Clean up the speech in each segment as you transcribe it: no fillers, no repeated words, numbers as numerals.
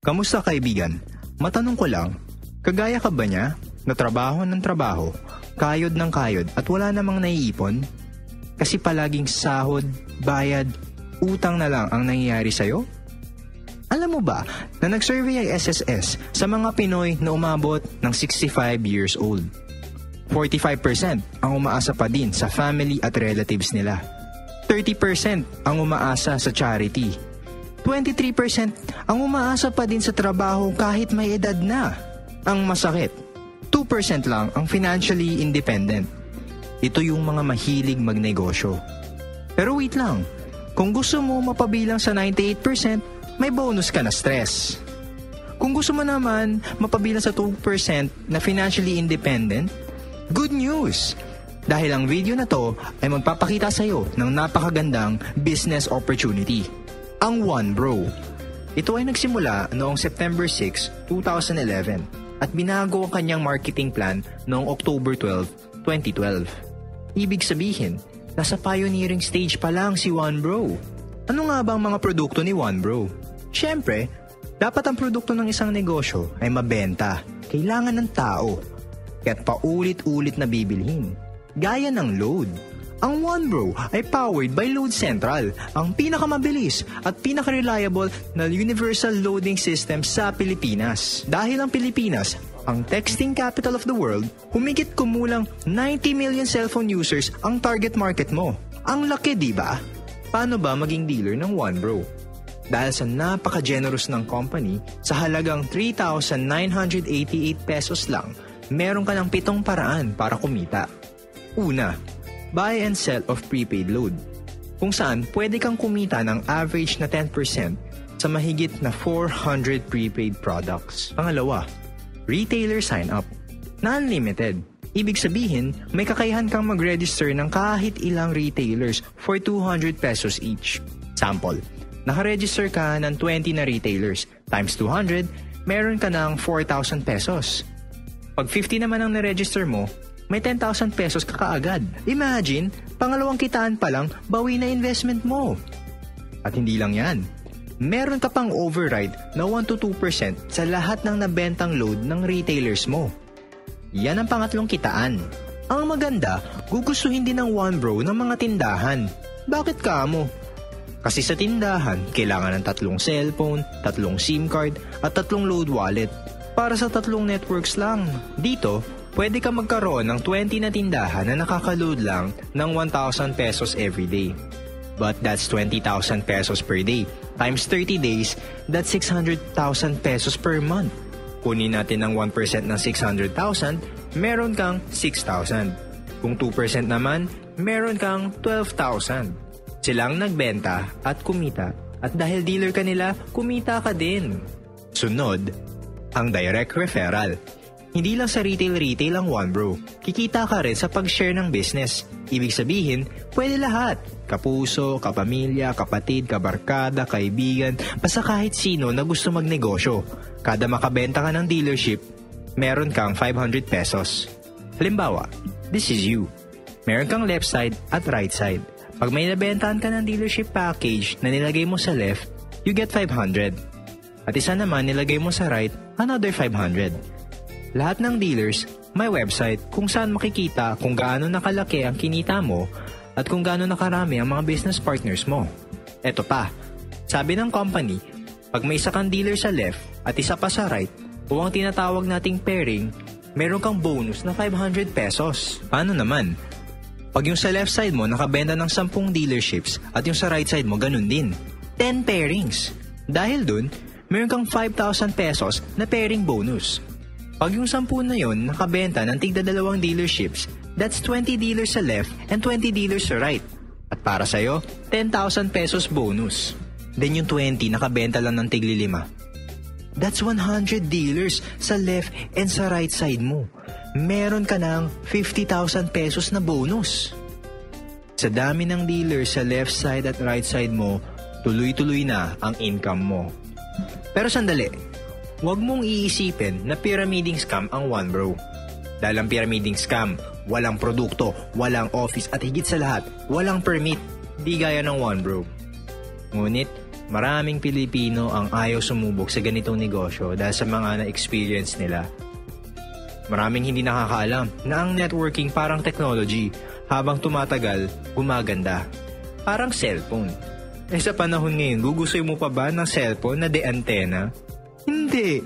Kamusta kaibigan? Matanong ko lang, kagaya ka ba niya? Na trabaho ng trabaho, kayod ng kayod at wala namang naiipon? Kasi palaging sahod, bayad, utang na lang ang nangyayari sa'yo? Alam mo ba na nag-survey ay SSS sa mga Pinoy na umabot ng 65 years old? 45% ang umaasa pa din sa family at relatives nila. 30% ang umaasa sa charity. 23% ang umaasa pa din sa trabaho kahit may edad na. Ang masakit, 2% lang ang financially independent. Ito yung mga mahilig magnegosyo. Pero wait lang, kung gusto mo mapabilang sa 98%, may bonus ka na stress. Kung gusto mo naman mapabilang sa 2% na financially independent, good news! Dahil ang video na to ay magpapakita sa'yo ng napakagandang business opportunity. Ang One Bro. Ito ay nagsimula noong September 6, 2011 at binago ang kanyang marketing plan noong October 12, 2012. Ibig sabihin, nasa pioneering stage pa lang si One Bro. Ano nga ba ang mga produkto ni One Bro? Siyempre, dapat ang produkto ng isang negosyo ay mabenta. Kailangan ng tao. Kaya't paulit-ulit na bibilhin. Gaya ng load. Ang One Bro ay powered by Load Central, ang pinakamabilis at pinaka-reliable na universal loading system sa Pilipinas. Dahil ang Pilipinas, ang texting capital of the world, humigit kumulang 90 million cellphone users ang target market mo. Ang laki, di ba? Paano ba maging dealer ng One Bro? Dahil sa napaka-generous ng company, sa halagang 3,988 pesos lang, meron ka ng 7 paraan para kumita. Una, buy and sell of prepaid load, kung saan pwede kang kumita ng average na 10% sa mahigit na 400 prepaid products. Pangalawa, retailer sign-up na unlimited. Ibig sabihin, may kakayahan kang mag-register ng kahit ilang retailers for 200 pesos each. Sample, nakaregister ka ng 20 na retailers times 200, meron ka ng 4,000 pesos. Pag 50 naman ang na-register mo, may 10,000 pesos ka kaagad. Imagine, pangalawang kitaan pa lang, bawi na investment mo. At hindi lang yan. Meron ka pang override na 1-2% sa lahat ng nabentang load ng retailers mo. Yan ang pangatlong kitaan. Ang maganda, gugustuhin din ng One Bro ng mga tindahan. Bakit ka mo? Kasi sa tindahan, kailangan ng 3 cellphone, 3 SIM card, at 3 load wallet. Para sa 3 networks lang. Dito, pwede ka magkaroon ng 20 na tindahan na nakaka-load lang ng 1,000 pesos every day. But that's 20,000 pesos per day. Times 30 days, that's 600,000 pesos per month. Kunin natin ng 1% ng 600,000, meron kang 6,000. Kung 2% naman, meron kang 12,000. Silang nagbenta at kumita. At dahil dealer ka nila, kumita ka din. Sunod, ang direct referral. Hindi lang sa retail ang One Bro. Kikita ka rin sa pag-share ng business. Ibig sabihin, pwede lahat. Kapuso, kapamilya, kapatid, kabarkada, kaibigan, basta kahit sino na gusto magnegosyo. Kada makabenta ka ng dealership, meron kang 500 pesos. Halimbawa, this is you. Meron kang left side at right side. Pag may nabentahan ka ng dealership package na nilagay mo sa left, you get 500. At isa naman nilagay mo sa right, another 500. Lahat ng dealers may website kung saan makikita kung gaano nakalaki ang kinita mo at kung gaano nakarami ang mga business partners mo. Eto pa, sabi ng company, pag may isa kang dealer sa left at isa pa sa right, o ang tinatawag nating pairing, meron kang bonus na 500 pesos. Paano naman? Pag yung sa left side mo nakabenta ng 10 dealerships at yung sa right side mo ganun din, 10 pairings. Dahil dun, meron kang 5,000 pesos na pairing bonus. Pag yung 10 na yon nakabenta ng tigda 2 dealerships, that's 20 dealers sa left and 20 dealers sa right. At para sa'yo, 10,000 pesos bonus. Then yung 20 nakabenta lang ng tigli 5. That's 100 dealers sa left and sa right side mo. Meron ka ng 50,000 pesos na bonus. Sa dami ng dealers sa left side at right side mo, tuloy-tuloy na ang income mo. Pero sandali, huwag mong iisipin na pyramiding scam ang One Bro. Dahil ang pyramiding scam, walang produkto, walang office at higit sa lahat, walang permit, di gaya ng One Bro. Ngunit, maraming Pilipino ang ayaw sumubok sa ganitong negosyo dahil sa mga na-experience nila. Maraming hindi nakakaalam na ang networking parang technology, habang tumatagal, gumaganda. Parang cellphone. Sa panahon ngayon, gugustoy mo pa ba ng cellphone na de-antena? Hindi.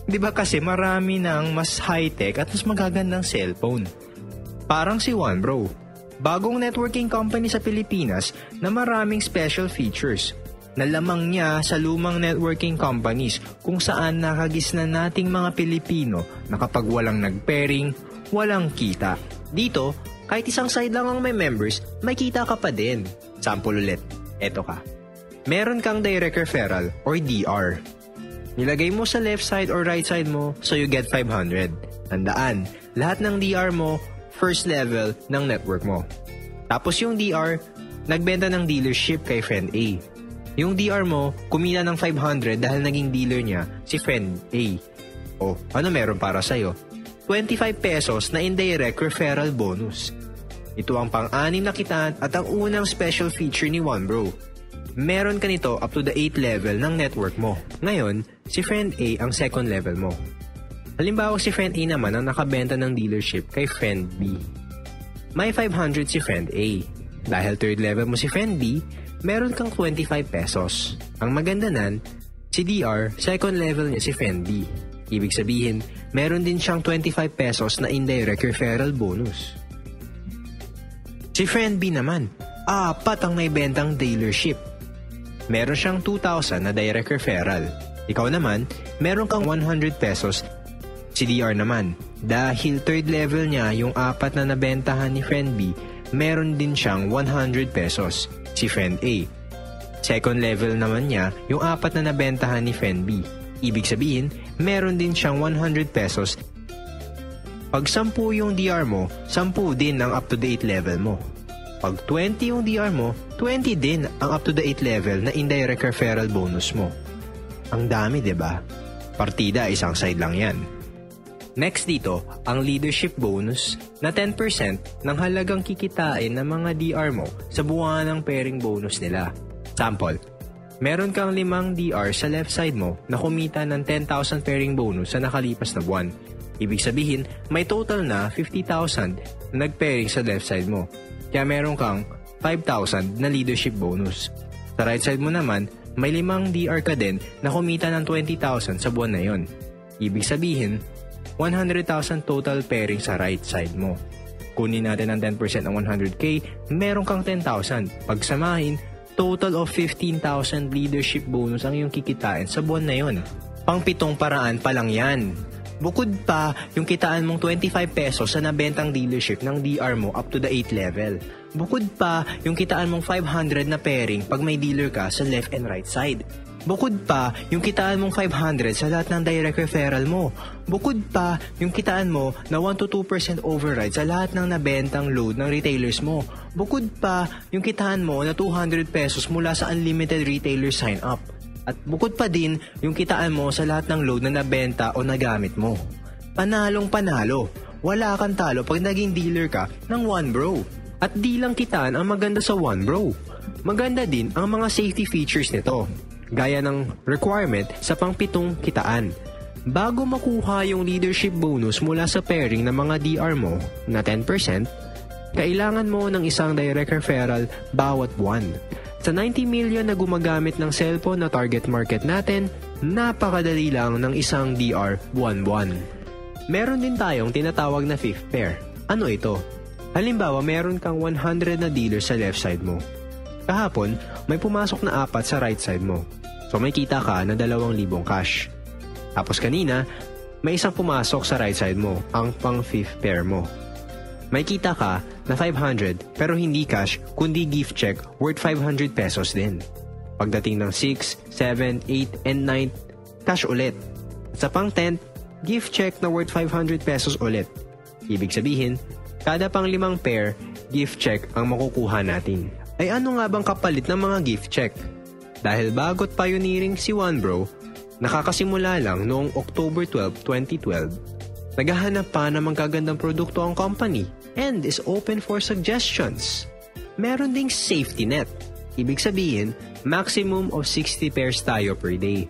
Di ba kasi marami ng mas high-tech at mas magagandang cellphone? Parang si OneBro. Bagong networking company sa Pilipinas na maraming special features. Nalamang niya sa lumang networking companies kung saan nakagisna nating mga Pilipino na kapag walang nag-pairing, walang kita. Dito, kahit isang side lang ang may members, may kita ka pa din. Sample ulit. Eto ka. Meron kang direct referral or DR. Nilagay mo sa left side or right side mo, so you get 500. Tandaan, lahat ng DR mo, first level ng network mo. Tapos yung DR, nagbenta ng dealership kay friend A. Yung DR mo, kumita ng 500 dahil naging dealer niya si friend A. O, ano meron para sa'yo? 25 pesos na indirect referral bonus. Ito ang pang-anim na kitaan at ang unang special feature ni OneBro. Meron ka nito up to the 8th level ng network mo. Ngayon, si friend A ang second level mo. Halimbawa si friend A naman ang nakabenta ng dealership kay friend B. May 500 si friend A. Dahil third level mo si friend B, meron kang 25 pesos. Ang maganda nan, si DR, second level niya si friend B. Ibig sabihin, meron din siyang 25 pesos na indirect referral bonus. Si friend B naman, apat ang may bentang dealership. Meron siyang 2,000 na direct referral. Ikaw naman, meron kang 100 pesos. Si DR naman, dahil third level niya yung apat na nabentahan ni friend B, meron din siyang 100 pesos. Si friend A. Second level naman niya yung apat na nabentahan ni friend B. Ibig sabihin, meron din siyang 100 pesos. Pag 10 yung DR mo, 10 din ang up-to-date level mo. Pag 20 yung DR mo, 20 din ang up-to-date level na indirect referral bonus mo. Ang dami, diba? Partida, isang side lang yan. Next dito, ang leadership bonus na 10% ng halagang kikitain ng mga DR mo sa buwan ng pairing bonus nila. Sample, meron kang 5 DR sa left side mo na kumita ng 10,000 pairing bonus sa nakalipas na buwan. Ibig sabihin, may total na 50,000 na nag-pairing sa left side mo. Kaya meron kang 5,000 na leadership bonus. Sa right side mo naman, may 5 DR ka din na kumita ng 20,000 sa buwan na yon. Ibig sabihin, 100,000 total pairing sa right side mo. Kunin natin ang 10% ng 100k, meron kang 10,000. Pagsamahin, total of 15,000 leadership bonus ang iyong kikitain sa buwan na yon. Pang-7 paraan pa lang yan. Bukod pa, yung kitaan mong 25 pesos sa nabentang dealership ng DR mo up to the 8th level. Bukod pa, yung kitaan mong 500 na pairing pag may dealer ka sa left and right side. Bukod pa, yung kitaan mong 500 sa lahat ng direct referral mo. Bukod pa, yung kitaan mo na 1-2% override sa lahat ng nabentang load ng retailers mo. Bukod pa, yung kitaan mo na 200 pesos mula sa unlimited retailer sign-up. At bukod pa din, yung kitaan mo sa lahat ng load na nabenta o nagamit mo. Panalong panalo. Wala kang talo pag naging dealer ka ng OneBro. At di lang kitaan ang maganda sa OneBro. Maganda din ang mga safety features nito. Gaya ng requirement sa pang-7 kitaan. Bago makuha yung leadership bonus mula sa pairing ng mga DR mo na 10%, kailangan mo ng isang direct referral bawat buwan. Sa 90 million na gumagamit ng cellphone na target market natin, napakadali lang ng isang DR buwan-buwan. Meron din tayong tinatawag na fifth pair. Ano ito? Halimbawa, meron kang 100 na dealer sa left side mo. Kahapon, may pumasok na 4 sa right side mo. So may kita ka na 2,000 cash. Tapos kanina, may isang pumasok sa right side mo, ang pang fifth pair mo. May kita ka na 500 pero hindi cash kundi gift check worth 500 pesos din. Pagdating ng 6, 7, 8, and 9, cash ulit. Sa pang 10, gift check na worth 500 pesos ulit. Ibig sabihin, kada pang 5 pair, gift check ang makukuha natin. Ay ano nga bang kapalit ng mga gift check? Dahil bago't pioneering si OneBro, nakakasimula lang noong October 12, 2012, naghahanap pa ng magagandang produkto ang company and is open for suggestions. Meron ding safety net. Ibig sabihin, maximum of 60 pairs tayo per day.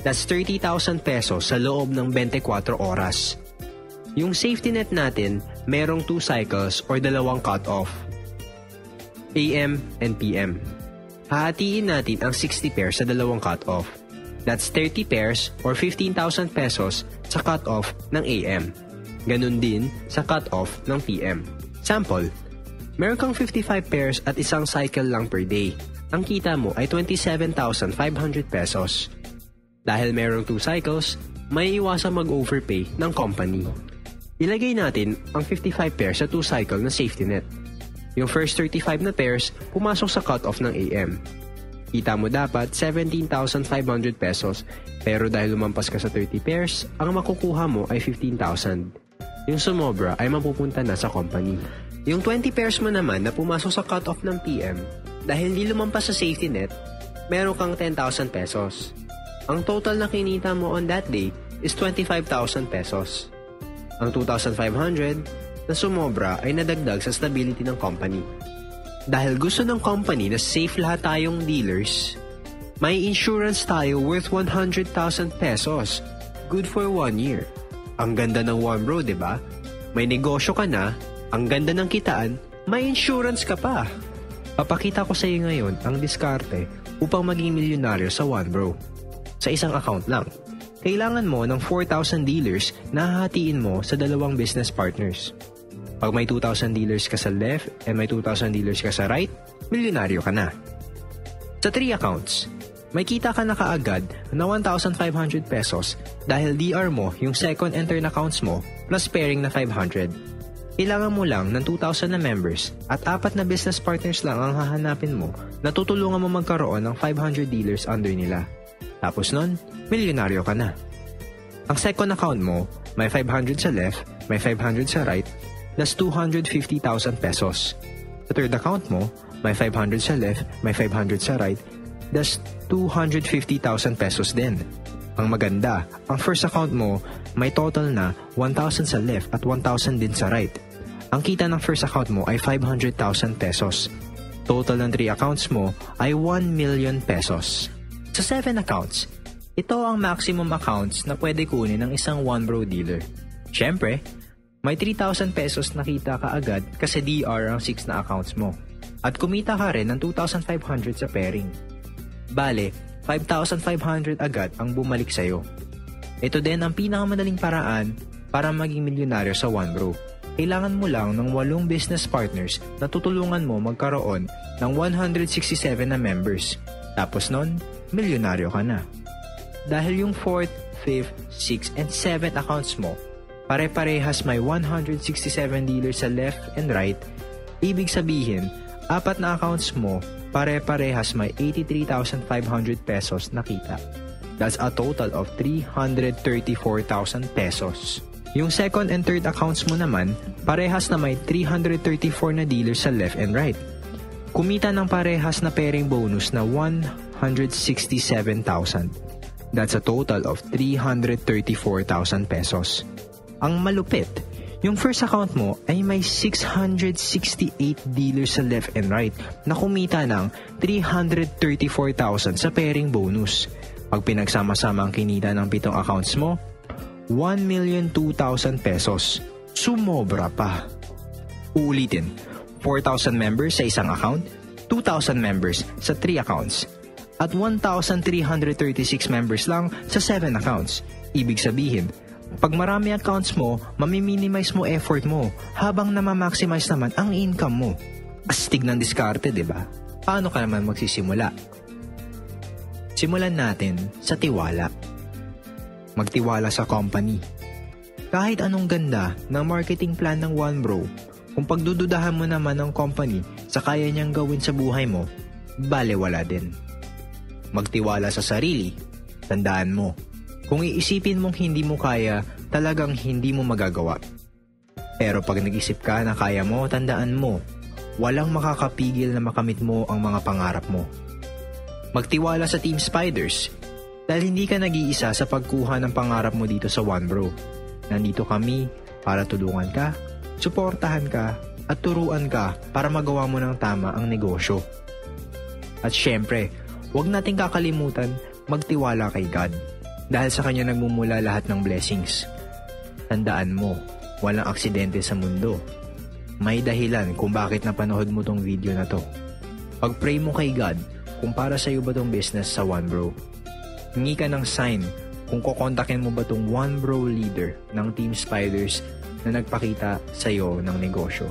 That's 30,000 pesos sa loob ng 24 oras. Yung safety net natin, merong 2 cycles or dalawang cut-off. AM and PM. Hahatiin natin ang 60 pairs sa dalawang cut-off. That's 30 pairs or 15,000 pesos sa cut-off ng AM. Ganun din sa cut-off ng PM. Sample, meron kang 55 pairs at isang cycle lang per day. Ang kita mo ay 27,500 pesos. Dahil merong 2 cycles, may iwasang mag-overpay ng company. Ilagay natin ang 55 pairs sa 2 cycle na safety net. Yung first 35 na pairs, pumasok sa cut-off ng AM. Kita mo dapat 17,500 pesos, pero dahil lumampas ka sa 30 pairs, ang makukuha mo ay 15,000. Yung sumobra ay mapupunta na sa company. Yung 20 pairs mo naman na pumasok sa cut-off ng PM, dahil hindi lumampas sa safety net, meron kang 10,000 pesos. Ang total na kinita mo on that day is 25,000 pesos. Ang 2,500 na sumobra ay nadagdag sa stability ng company. Dahil gusto ng company na safe lahat tayong dealers, may insurance tayo worth 100,000 pesos. Good for 1 year. Ang ganda ng One Bro, diba? May negosyo ka na, ang ganda ng kitaan, may insurance ka pa. Papakita ko sa iyo ngayon ang diskarte upang maging milyonaryo sa One Bro. Sa isang account lang. Kailangan mo ng 4,000 dealers na hahatiin mo sa dalawang business partners. Pag may 2,000 dealers ka sa left and may 2,000 dealers ka sa right, milyonaryo ka na. Sa 3 accounts, may kita ka na kaagad na 1,500 pesos dahil DR mo yung second and third accounts mo plus pairing na 500. Kailangan mo lang ng 2,000 na members at 4 na business partners lang ang hahanapin mo na tutulungan mo magkaroon ng 500 dealers under nila. Tapos nun, milyonaryo ka na. Ang second account mo, may 500 sa left, may 500 sa right, that's 250,000 pesos. Sa third account mo, may 500 sa left, may 500 sa right, that's 250,000 pesos din. Ang maganda, ang first account mo, may total na 1,000 sa left at 1,000 din sa right. Ang kita ng first account mo ay 500,000 pesos. Total ng 3 accounts mo ay 1 million pesos. Sa 7 accounts, ito ang maximum accounts na pwede kunin ng isang One Bro dealer. Siyempre, may 3,000 pesos na kita ka agad kasi DR ang 6 na accounts mo. At kumita ka rin ng 2,500 sa pairing. Bale, 5,500 agad ang bumalik sa'yo. Ito din ang pinakamadaling paraan para maging milyonaryo sa One Bro. Kailangan mo lang ng 8 business partners na tutulungan mo magkaroon ng 167 na members. Tapos nun, milyonaryo ka na. Dahil yung 4th, 5th, 6th, and 7th accounts mo, pare-parehas may 167 dealers sa left and right, ibig sabihin, 4 na accounts mo, pare-parehas may 83,500 pesos na kita. That's a total of 334,000 pesos. Yung second and third accounts mo naman, parehas na may 334 na dealers sa left and right. Kumita ng parehas na pairing bonus na 167,000. That's a total of 334,000 pesos. Ang malupit, yung first account mo ay may 668 dealers sa left and right na kumita ng 334,000 sa pairing bonus. Pag pinagsama-sama ang kinita ng 7 accounts mo, 1,002,000 pesos. Sumobra pa. Uulitin, 4,000 members sa isang account, 2,000 members sa 3 accounts, at 1,336 members lang sa 7 accounts. Ibig sabihin, pag marami accounts mo, mamiminimize mo effort mo habang namamaximize naman ang income mo. Astig ng diskarte, diba? Paano ka naman magsisimula? Simulan natin sa tiwala. Magtiwala sa company. Kahit anong ganda ng marketing plan ng One Bro, kung pagdududahan mo naman ng company sa kaya niyang gawin sa buhay mo, balewala din. Magtiwala sa sarili. Tandaan mo, kung iisipin mong hindi mo kaya, talagang hindi mo magagawa. Pero pag nag-isip ka na kaya mo, tandaan mo, walang makakapigil na makamit mo ang mga pangarap mo. Magtiwala sa Team Spiders. Dahil hindi ka nag-iisa sa pagkuha ng pangarap mo dito sa One Bro. Nandito kami para tulungan ka, suportahan ka, at turuan ka para magawa mo ng tama ang negosyo. At syempre, Huwag nating kakalimutan magtiwala kay God dahil sa Kanya nagmumula lahat ng blessings. Tandaan mo, walang aksidente sa mundo. May dahilan kung bakit napanood mo tong video na to. Pag-pray mo kay God kung para sa'yo ba tong business sa One Bro. Hingi ka ng sign kung kukontakin mo ba tong One Bro leader ng Team Spiders na nagpakita sa'yo ng negosyo.